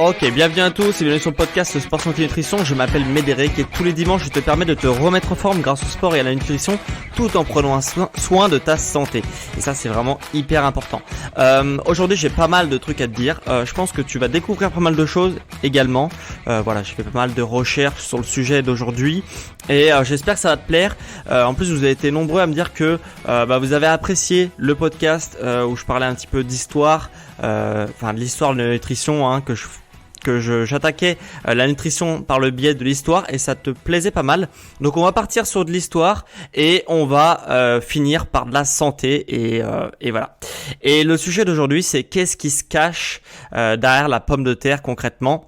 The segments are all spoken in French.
Ok, bienvenue à tous et bienvenue sur le podcast Sport Santé Nutrition. Je m'appelle Médéric et tous les dimanches je te permets de te remettre en forme grâce au sport et à la nutrition tout en prenant un soin de ta santé. Et ça c'est vraiment hyper important. Aujourd'hui j'ai pas mal de trucs à te dire. Je pense que tu vas découvrir pas mal de choses également. Voilà, j'ai fait pas mal de recherches sur le sujet d'aujourd'hui et j'espère que ça va te plaire. En plus vous avez été nombreux à me dire que vous avez apprécié le podcast où je parlais un petit peu d'histoire, de l'histoire de la nutrition, j'attaquais la nutrition par le biais de l'histoire et ça te plaisait pas mal. Donc on va partir sur de l'histoire et on va finir par de la santé et voilà. Et le sujet d'aujourd'hui c'est qu'est-ce qui se cache derrière la pomme de terre concrètement.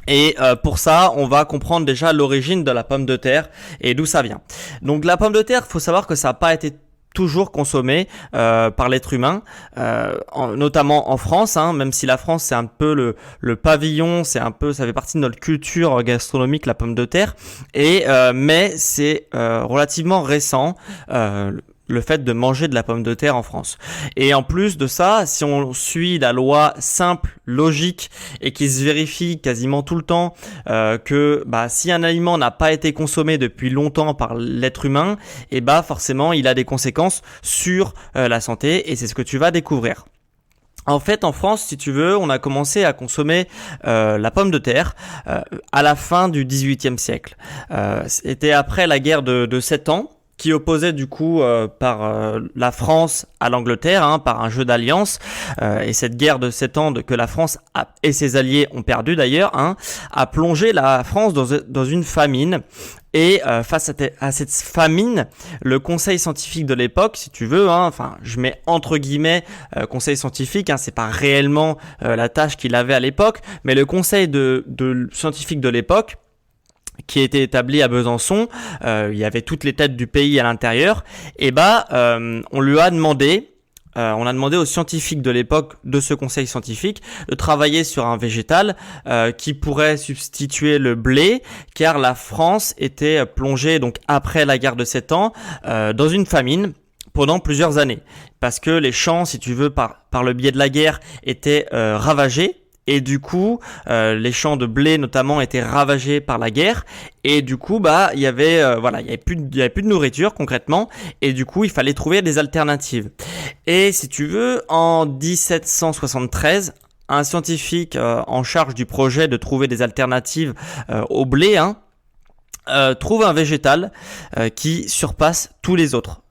Et pour ça, on va comprendre déjà l'origine de la pomme de terre et d'où ça vient. Donc la pomme de terre, faut savoir que ça n'a pas été toujours consommé par l'être humain, notamment en France, même si la France c'est un peu le pavillon, ça fait partie de notre culture gastronomique la pomme de terre, mais c'est relativement récent. Le fait de manger de la pomme de terre en France. Et en plus de ça, si on suit la loi simple, logique et qui se vérifie quasiment tout le temps, que si un aliment n'a pas été consommé depuis longtemps par l'être humain, forcément il a des conséquences sur la santé et c'est ce que tu vas découvrir. En fait, en France, si tu veux, on a commencé à consommer la pomme de terre à la fin du XVIIIe siècle. C'était après la guerre de 7 ans, qui opposait du coup par la France à l'Angleterre, par un jeu d'alliance. Et cette guerre de 7 ans que la France et ses alliés ont perdu d'ailleurs, a plongé la France dans une famine. Et face à cette famine, le conseil scientifique de l'époque, si tu veux, je mets entre guillemets conseil scientifique, c'est pas réellement la tâche qu'il avait à l'époque, mais le conseil de scientifique de l'époque, qui était établi à Besançon, il y avait toutes les têtes du pays à l'intérieur, on lui a demandé, on a demandé aux scientifiques de l'époque de ce conseil scientifique de travailler sur un végétal qui pourrait substituer le blé, car la France était plongée, donc après la guerre de 7 ans, dans une famine pendant plusieurs années, parce que les champs, si tu veux, par le biais de la guerre, étaient ravagés. Et du coup, les champs de blé notamment étaient ravagés par la guerre. Et du coup, il y avait plus de nourriture concrètement. Et du coup, il fallait trouver des alternatives. Et si tu veux, en 1773, un scientifique en charge du projet de trouver des alternatives au blé, trouve un végétal qui surpasse tous les autres,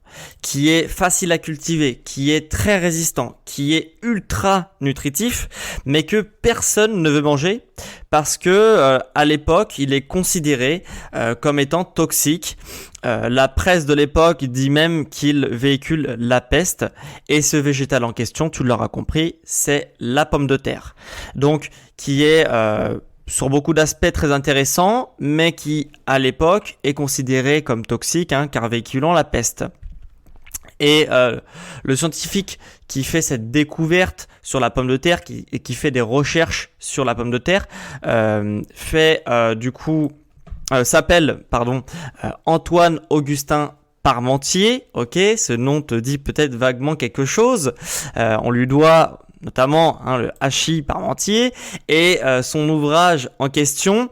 qui est facile à cultiver, qui est très résistant, qui est ultra nutritif, mais que personne ne veut manger parce que à l'époque, il est considéré comme étant toxique. La presse de l'époque dit même qu'il véhicule la peste. Et ce végétal en question, tu l'auras compris, c'est la pomme de terre. Donc, qui est sur beaucoup d'aspects très intéressants, mais qui, à l'époque, est considéré comme toxique, car véhiculant la peste. Et le scientifique qui fait cette découverte sur la pomme de terre, qui fait des recherches sur la pomme de terre, s'appelle Antoine Augustin Parmentier. Ok, ce nom te dit peut-être vaguement quelque chose. On lui doit notamment le hachis Parmentier et son ouvrage en question,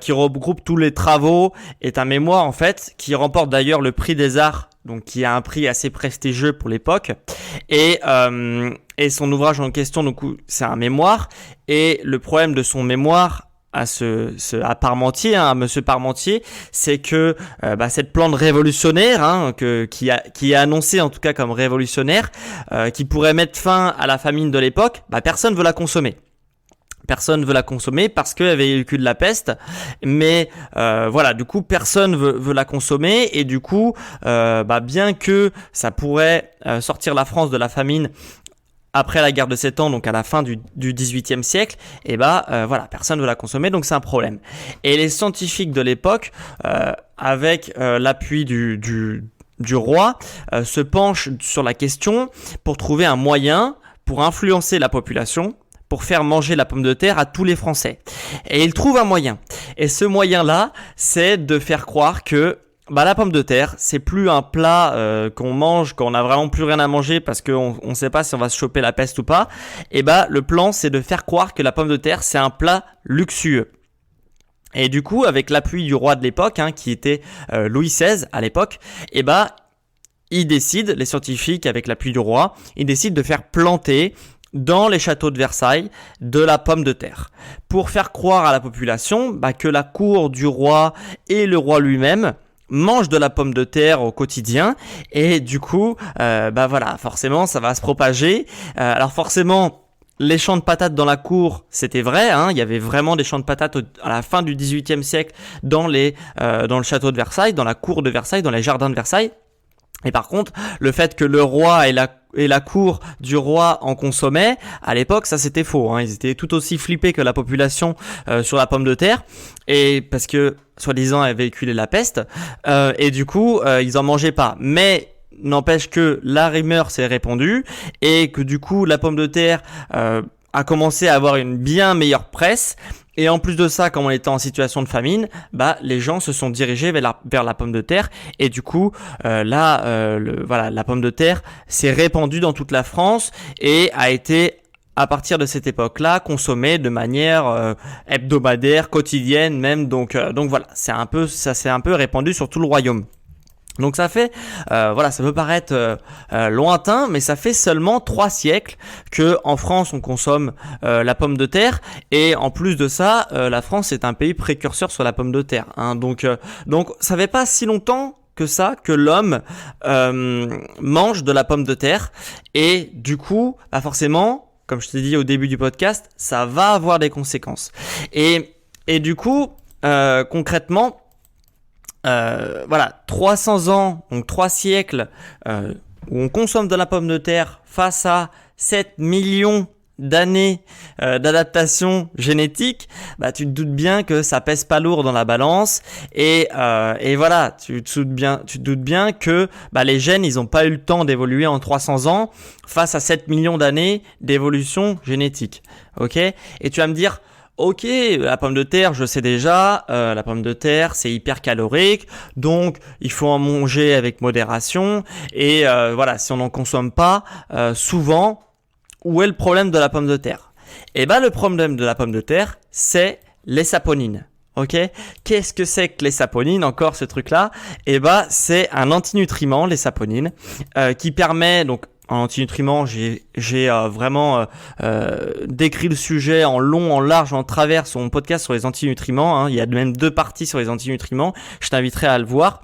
qui regroupe tous les travaux, est un mémoire en fait qui remporte d'ailleurs le prix des arts, donc qui a un prix assez prestigieux pour l'époque, et son ouvrage en question, donc c'est un mémoire, et le problème de son mémoire à Parmentier, à Monsieur Parmentier, c'est que cette plante révolutionnaire, qui est annoncée en tout cas comme révolutionnaire, qui pourrait mettre fin à la famine de l'époque, personne veut la consommer. Personne veut la consommer parce qu'elle véhicule la peste, mais du coup personne veut la consommer et du coup bien que ça pourrait sortir la France de la famine après la guerre de 7 ans, donc à la fin du XVIIIe siècle, personne veut la consommer, donc c'est un problème. Et les scientifiques de l'époque, avec l'appui du roi, se penchent sur la question pour trouver un moyen pour influencer la population, pour faire manger la pomme de terre à tous les Français. Et ils trouvent un moyen. Et ce moyen-là, c'est de faire croire que bah la pomme de terre, c'est plus un plat qu'on mange quand on a vraiment plus rien à manger parce qu'on on sait pas si on va se choper la peste ou pas. Et bah le plan c'est de faire croire que la pomme de terre c'est un plat luxueux. Et du coup, avec l'appui du roi de l'époque, qui était Louis XVI à l'époque, et bah ils décident, les scientifiques avec l'appui du roi, ils décident de faire planter dans les châteaux de Versailles de la pomme de terre pour faire croire à la population que la cour du roi et le roi lui-même mange de la pomme de terre au quotidien et du coup voilà, forcément ça va se propager. Alors forcément les champs de patates dans la cour, c'était vrai, il y avait vraiment des champs de patates à la fin du XVIIIe siècle dans le château de Versailles, dans la cour de Versailles, dans les jardins de Versailles. Et par contre, le fait que le roi et la cour du roi en consommaient, à l'époque, ça c'était faux. Ils étaient tout aussi flippés que la population sur la pomme de terre, et parce que soi-disant elle véhiculait la peste, et du coup ils en mangeaient pas. Mais n'empêche que la rumeur s'est répandue et que du coup la pomme de terre a commencé à avoir une bien meilleure presse. Et en plus de ça, comme on était en situation de famine, les gens se sont dirigés vers la pomme de terre. Et du coup, la pomme de terre s'est répandue dans toute la France et a été, à partir de cette époque-là, consommée de manière hebdomadaire, quotidienne même. Donc voilà, ça s'est un peu répandu sur tout le royaume. Donc ça fait, ça peut paraître lointain, mais ça fait seulement 3 siècles que en France on consomme la pomme de terre, et en plus de ça, la France est un pays précurseur sur la pomme de terre. Donc ça fait pas si longtemps que ça que l'homme mange de la pomme de terre, et du coup, forcément, comme je t'ai dit au début du podcast, ça va avoir des conséquences. Et du coup, concrètement. 300 ans, donc 3 siècles où on consomme de la pomme de terre face à 7 millions d'années d'adaptation génétique, tu te doutes bien que ça pèse pas lourd dans la balance, et voilà, tu te doutes bien que les gènes, ils ont pas eu le temps d'évoluer en 300 ans face à 7 millions d'années d'évolution génétique. OK ? Et tu vas me dire, ok, la pomme de terre, je sais déjà, la pomme de terre, c'est hyper calorique, donc il faut en manger avec modération, et si on n'en consomme pas souvent, où est le problème de la pomme de terre ? Le problème de la pomme de terre, c'est les saponines. Ok ? Qu'est-ce que c'est que les saponines, encore ce truc-là ? C'est un antinutriment, les saponines, qui permet donc. En antinutriments, j'ai vraiment décrit le sujet en long, en large, en travers sur mon podcast sur les antinutriments. Il y a même 2 parties sur les antinutriments. Je t'inviterai à le voir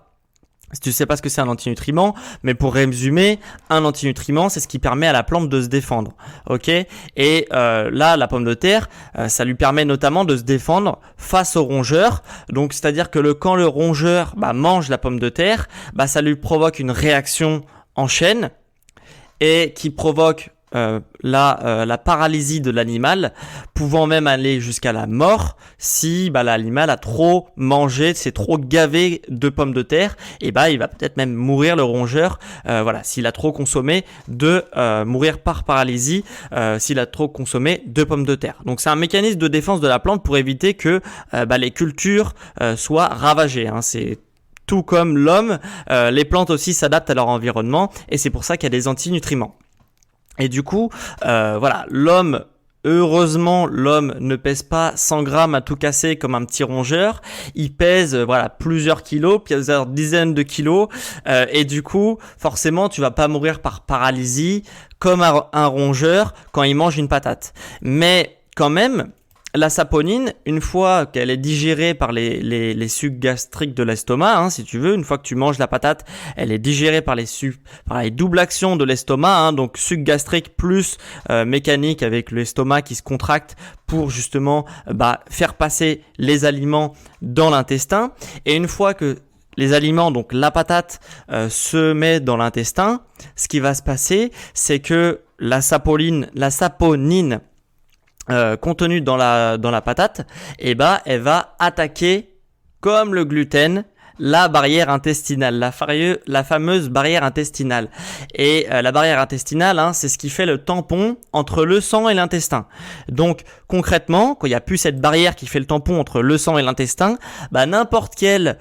si tu sais pas ce que c'est un antinutriment. Mais pour résumer, un antinutriment, c'est ce qui permet à la plante de se défendre. Ok ? Et là, la pomme de terre, ça lui permet notamment de se défendre face aux rongeurs. Donc, c'est-à-dire que quand le rongeur mange la pomme de terre, ça lui provoque une réaction en chaîne, et qui provoque la paralysie de l'animal, pouvant même aller jusqu'à la mort si l'animal a trop mangé, s'est trop gavé de pommes de terre, et il va peut-être même mourir, le rongeur, s'il a trop consommé, de mourir par paralysie s'il a trop consommé de pommes de terre. Donc c'est un mécanisme de défense de la plante pour éviter que les cultures soient ravagées. C'est tout comme l'homme, les plantes aussi s'adaptent à leur environnement, et c'est pour ça qu'il y a des antinutriments. Et du coup, heureusement, l'homme ne pèse pas 100 grammes à tout casser comme un petit rongeur. Il pèse plusieurs kilos, plusieurs dizaines de kilos, et du coup, forcément, tu vas pas mourir par paralysie comme un rongeur quand il mange une patate. Mais quand même, la saponine, une fois qu'elle est digérée par les sucs gastriques de l'estomac, si tu veux, une fois que tu manges la patate, elle est digérée par les doubles actions de l'estomac, donc suc gastrique plus mécanique avec l'estomac qui se contracte pour justement faire passer les aliments dans l'intestin. Et une fois que les aliments, donc la patate, se met dans l'intestin, ce qui va se passer, c'est que la saponine contenue dans la patate, elle va attaquer, comme le gluten, la barrière intestinale, la fameuse barrière intestinale. Et la barrière intestinale, c'est ce qui fait le tampon entre le sang et l'intestin. Donc concrètement, quand il n'y a plus cette barrière qui fait le tampon entre le sang et l'intestin, n'importe quel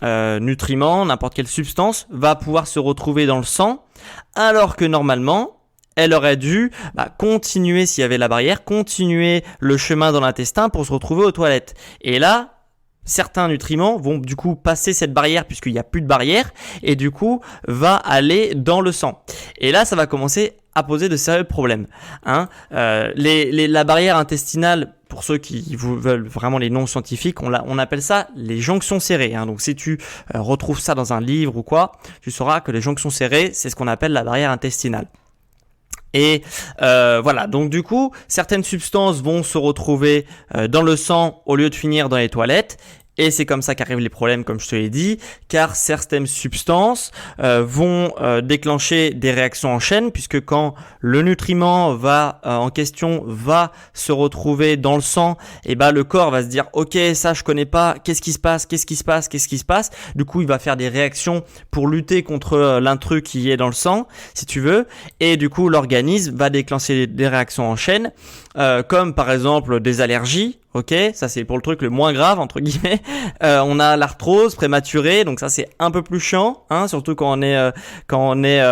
nutriment, n'importe quelle substance va pouvoir se retrouver dans le sang, alors que normalement, elle aurait dû continuer, s'il y avait la barrière, continuer le chemin dans l'intestin pour se retrouver aux toilettes. Et là, certains nutriments vont du coup passer cette barrière puisqu'il n'y a plus de barrière et du coup va aller dans le sang. Et là, ça va commencer à poser de sérieux problèmes. La barrière intestinale, pour ceux qui veulent vraiment les noms scientifiques, on appelle ça les jonctions serrées. Donc si tu retrouves ça dans un livre ou quoi, tu sauras que les jonctions serrées, c'est ce qu'on appelle la barrière intestinale. Et voilà, donc du coup, certaines substances vont se retrouver dans le sang au lieu de finir dans les toilettes. Et c'est comme ça qu'arrivent les problèmes, comme je te l'ai dit, car certaines substances vont déclencher des réactions en chaîne, puisque quand le nutriment en question va se retrouver dans le sang, et le corps va se dire ok, ça je connais pas, qu'est-ce qui se passe. Du coup, il va faire des réactions pour lutter contre l'intrus qui est dans le sang, si tu veux, et du coup l'organisme va déclencher des réactions en chaîne, comme par exemple des allergies. Ok, ça c'est pour le truc le moins grave entre guillemets. On a l'arthrose prématurée, donc ça c'est un peu plus chiant, surtout quand on est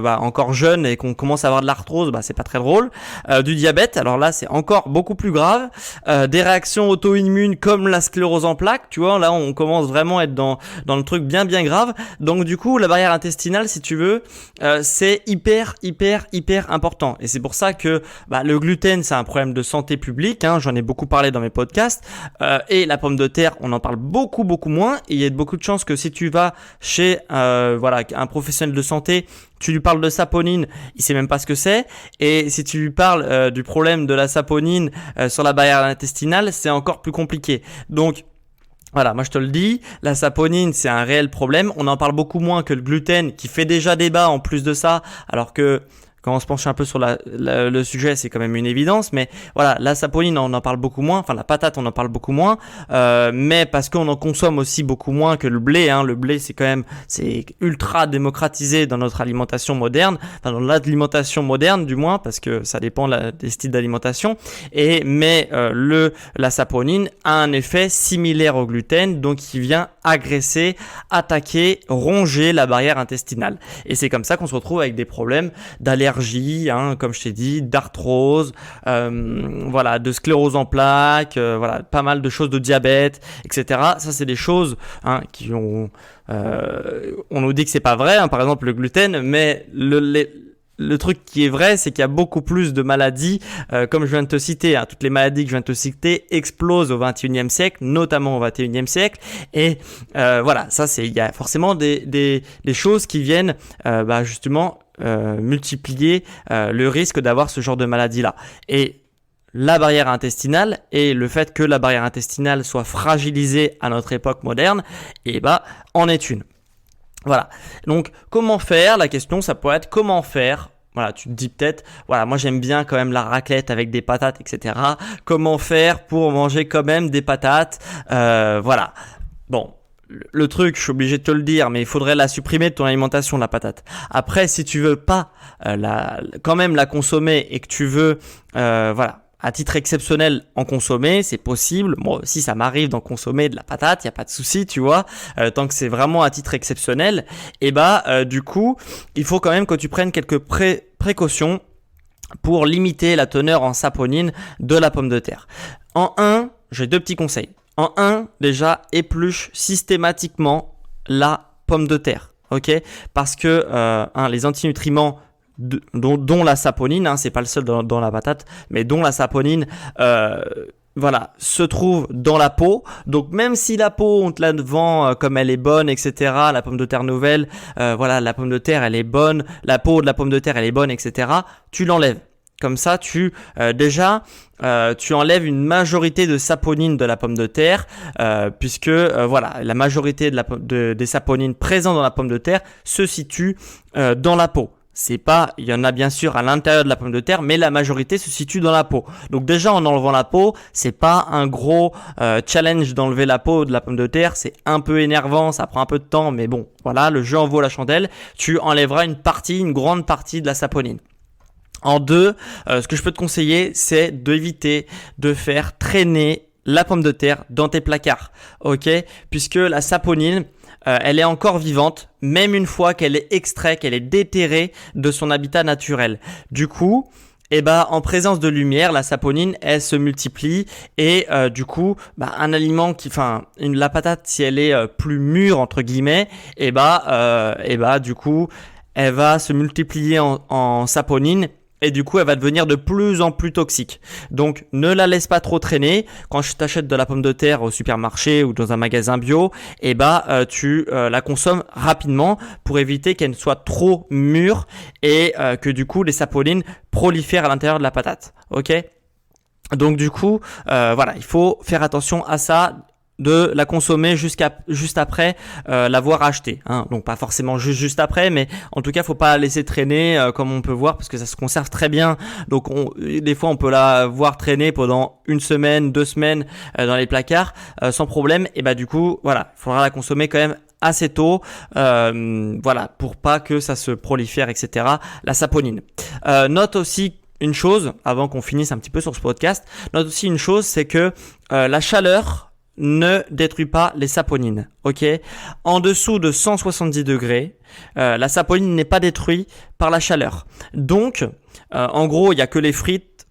encore jeune et qu'on commence à avoir de l'arthrose, c'est pas très drôle. Du diabète, alors là c'est encore beaucoup plus grave. Des réactions auto-immunes comme la sclérose en plaques, tu vois, là on commence vraiment à être dans le truc bien grave. Donc du coup la barrière intestinale, si tu veux, c'est hyper important. Et c'est pour ça que le gluten c'est un problème de santé publique. J'en ai beaucoup parlé dans mes podcasts, et la pomme de terre on en parle beaucoup moins, et il y a beaucoup de chances que si tu vas chez un professionnel de santé, tu lui parles de saponine, il sait même pas ce que c'est, et si tu lui parles du problème de la saponine sur la barrière intestinale, c'est encore plus compliqué. Donc voilà, moi je te le dis, la saponine c'est un réel problème, on en parle beaucoup moins que le gluten qui fait déjà débat en plus de ça, alors que quand on se penche un peu sur le sujet, c'est quand même une évidence. Mais voilà, la saponine, on en parle beaucoup moins. Enfin, la patate, on en parle beaucoup moins. Mais parce qu'on en consomme aussi beaucoup moins que le blé. Le blé, c'est ultra démocratisé dans notre alimentation moderne. Enfin, dans l'alimentation moderne, du moins, parce que ça dépend des styles d'alimentation. Mais la saponine a un effet similaire au gluten, donc il vient agresser, attaquer, ronger la barrière intestinale. Et c'est comme ça qu'on se retrouve avec des problèmes d'allergie, comme je t'ai dit, d'arthrose, de sclérose en plaques, pas mal de choses, de diabète, etc. Ça, c'est des choses qui ont... on nous dit que c'est pas vrai, par exemple le gluten, mais le truc qui est vrai, c'est qu'il y a beaucoup plus de maladies, comme je viens de te citer. Toutes les maladies que je viens de te citer explosent au 21e siècle, notamment au 21e siècle. Et ça, il y a forcément des choses qui viennent justement multiplier le risque d'avoir ce genre de maladie-là. Et la barrière intestinale et le fait que la barrière intestinale soit fragilisée à notre époque moderne, en est une. Voilà. Donc, comment faire? La question, ça pourrait être comment faire? Voilà, tu te dis peut-être, moi j'aime bien quand même la raclette avec des patates, etc. Comment faire pour manger quand même des patates? Bon. Le truc, je suis obligé de te le dire, mais il faudrait la supprimer de ton alimentation, la patate. Après, si tu veux pas quand même la consommer et que tu veux, à titre exceptionnel en consommer, c'est possible. Moi aussi, ça m'arrive d'en consommer de la patate, il y a pas de souci, tu vois. Tant que c'est vraiment à titre exceptionnel, du coup, il faut quand même que tu prennes quelques précautions pour limiter la teneur en saponine de la pomme de terre. J'ai 2 petits conseils. En 1, déjà, épluche systématiquement la pomme de terre, ok? Parce que les antinutriments dont la saponine, c'est pas le seul dans la patate, mais dont la saponine se trouve dans la peau. Donc même si la peau, on te la vend comme elle est bonne, etc., la pomme de terre nouvelle, la pomme de terre elle est bonne, la peau de la pomme de terre elle est bonne, etc., tu l'enlèves. Comme ça, tu enlèves une majorité de saponine de la pomme de terre, puisque la majorité des saponines présentes dans la pomme de terre se situe dans la peau. Il y en a bien sûr à l'intérieur de la pomme de terre, mais la majorité se situe dans la peau. Donc déjà en enlevant la peau, c'est pas un gros challenge d'enlever la peau de la pomme de terre. C'est un peu énervant, ça prend un peu de temps, mais bon, le jeu en vaut la chandelle. Tu enlèveras une grande partie de la saponine. En 2, ce que je peux te conseiller, c'est d'éviter de faire traîner la pomme de terre dans tes placards, ok? Puisque la saponine, elle est encore vivante, même une fois qu'elle est extraite, qu'elle est déterrée de son habitat naturel. Du coup, en présence de lumière, la saponine, elle se multiplie et du coup, un aliment la patate, si elle est plus mûre entre guillemets, du coup, elle va se multiplier en saponine. Et du coup, elle va devenir de plus en plus toxique. Donc, ne la laisse pas trop traîner. Quand je t'achète de la pomme de terre au supermarché ou dans un magasin bio, tu la consommes rapidement pour éviter qu'elle ne soit trop mûre et que du coup, les saponines prolifèrent à l'intérieur de la patate. Ok ? Donc du coup, il faut faire attention à ça, de la consommer juste après l'avoir acheté, hein. Donc pas forcément juste après, mais en tout cas faut pas la laisser traîner comme on peut voir, parce que ça se conserve très bien. Donc des fois on peut la voir traîner pendant 1 semaine, 2 semaines dans les placards sans problème. Et du coup il faudra la consommer quand même assez tôt, pour pas que ça se prolifère, etc. La saponine. Note aussi une chose, avant qu'on finisse un petit peu sur ce podcast, c'est que la chaleur ne détruit pas les saponines, ok ? En dessous de 170 degrés, la saponine n'est pas détruite par la chaleur. Donc, en gros, il y a que les frites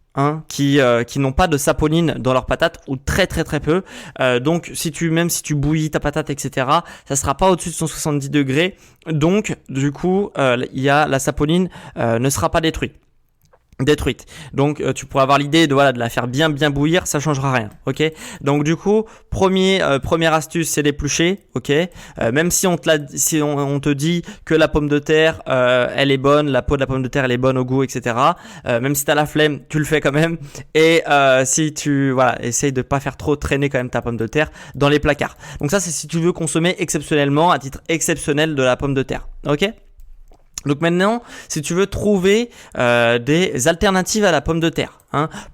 qui n'ont pas de saponine dans leur patate, ou très très très peu. Donc, même si tu bouillis ta patate, etc., ça sera pas au-dessus de 170 degrés. Donc, du coup, la saponine ne sera pas détruite. Donc tu pourras avoir l'idée de la faire bien bouillir, ça changera rien, ok ? Donc du coup, première astuce, c'est d'éplucher, ok ? Même si on te dit que la pomme de terre elle est bonne, la peau de la pomme de terre elle est bonne au goût, etc. Même si t'as la flemme, tu le fais quand même. Et si tu essaye de pas faire trop traîner quand même ta pomme de terre dans les placards. Donc ça, c'est si tu veux consommer exceptionnellement, à titre exceptionnel, de la pomme de terre, ok ? Donc maintenant, si tu veux trouver des alternatives à la pomme de terre,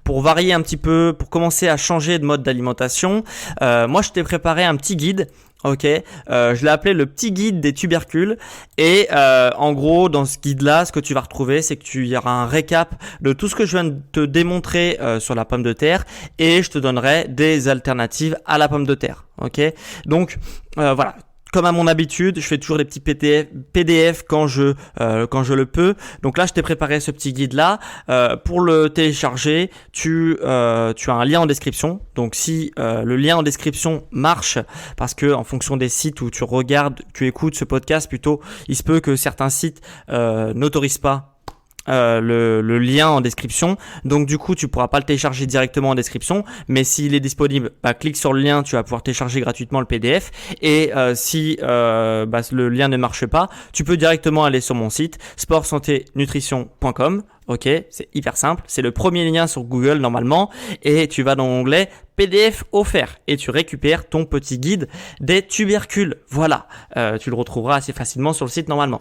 pour varier un petit peu, pour commencer à changer de mode d'alimentation, moi je t'ai préparé un petit guide. Ok, je l'ai appelé le petit guide des tubercules, et en gros dans ce guide-là, ce que tu vas retrouver, c'est que tu y auras un récap de tout ce que je viens de te démontrer sur la pomme de terre, et je te donnerai des alternatives à la pomme de terre. Ok, donc Comme à mon habitude, je fais toujours des petits PDF quand je le peux. Donc là, je t'ai préparé ce petit guide-là. Pour le télécharger, tu as un lien en description. Donc si le lien en description marche, parce que en fonction des sites où tu écoutes ce podcast, plutôt, il se peut que certains sites n'autorisent pas le lien en description. Donc du coup, tu pourras pas le télécharger directement en description, mais s'il est disponible, clique sur le lien, tu vas pouvoir télécharger gratuitement le PDF. Et si le lien ne marche pas, tu peux directement aller sur mon site sportsanténutrition.com. Ok, c'est hyper simple, c'est le premier lien sur Google normalement, et tu vas dans l'onglet PDF offert et tu récupères ton petit guide des tubercules. Voilà, tu le retrouveras assez facilement sur le site normalement.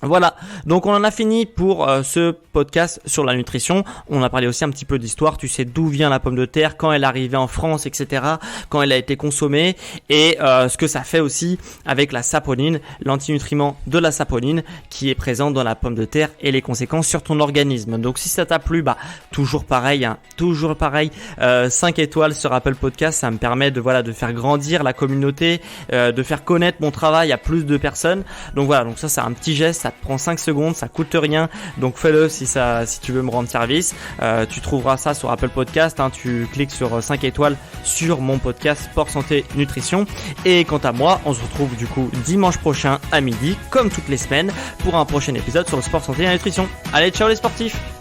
Voilà, donc on en a fini pour ce podcast sur la nutrition. On a parlé aussi un petit peu d'histoire, tu sais d'où vient la pomme de terre, quand elle est arrivée en France, etc., quand elle a été consommée, et ce que ça fait aussi avec la saponine, l'antinutriment de la saponine qui est présent dans la pomme de terre, et les conséquences sur ton organisme. Donc si ça t'a plu, toujours pareil, 5 étoiles sur Apple Podcast, ça me permet de faire grandir la communauté, de faire connaître mon travail à plus de personnes. Donc voilà, donc ça c'est un petit geste. Ça te prend 5 secondes, ça coûte rien, donc fais-le si tu veux me rendre service. Tu trouveras ça sur Apple Podcast, tu cliques sur 5 étoiles sur mon podcast Sport Santé Nutrition. Et quant à moi, on se retrouve du coup dimanche prochain à midi, comme toutes les semaines, pour un prochain épisode sur le sport, santé et la nutrition. Allez, ciao les sportifs!